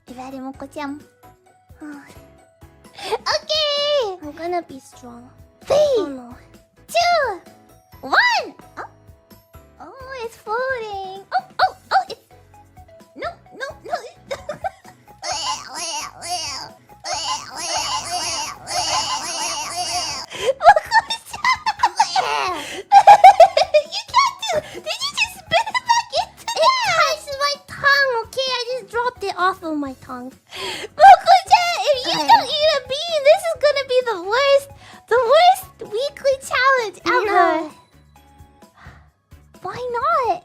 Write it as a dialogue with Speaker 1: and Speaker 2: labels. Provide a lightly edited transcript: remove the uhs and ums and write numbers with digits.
Speaker 1: You ready, Moco-chan? Okay!
Speaker 2: I'm gonna be strong.
Speaker 1: 3,
Speaker 2: Oh no.
Speaker 1: 2, 1! Oh, it's floating. Oh, it's... No. You can't do... Did you just spit it back into there?
Speaker 2: Touched my tongue, okay? I just dropped it off of my tongue.
Speaker 1: Moco-chan, if you don't eat a bean, this is gonna be the worst weekly challenge ever. Why not?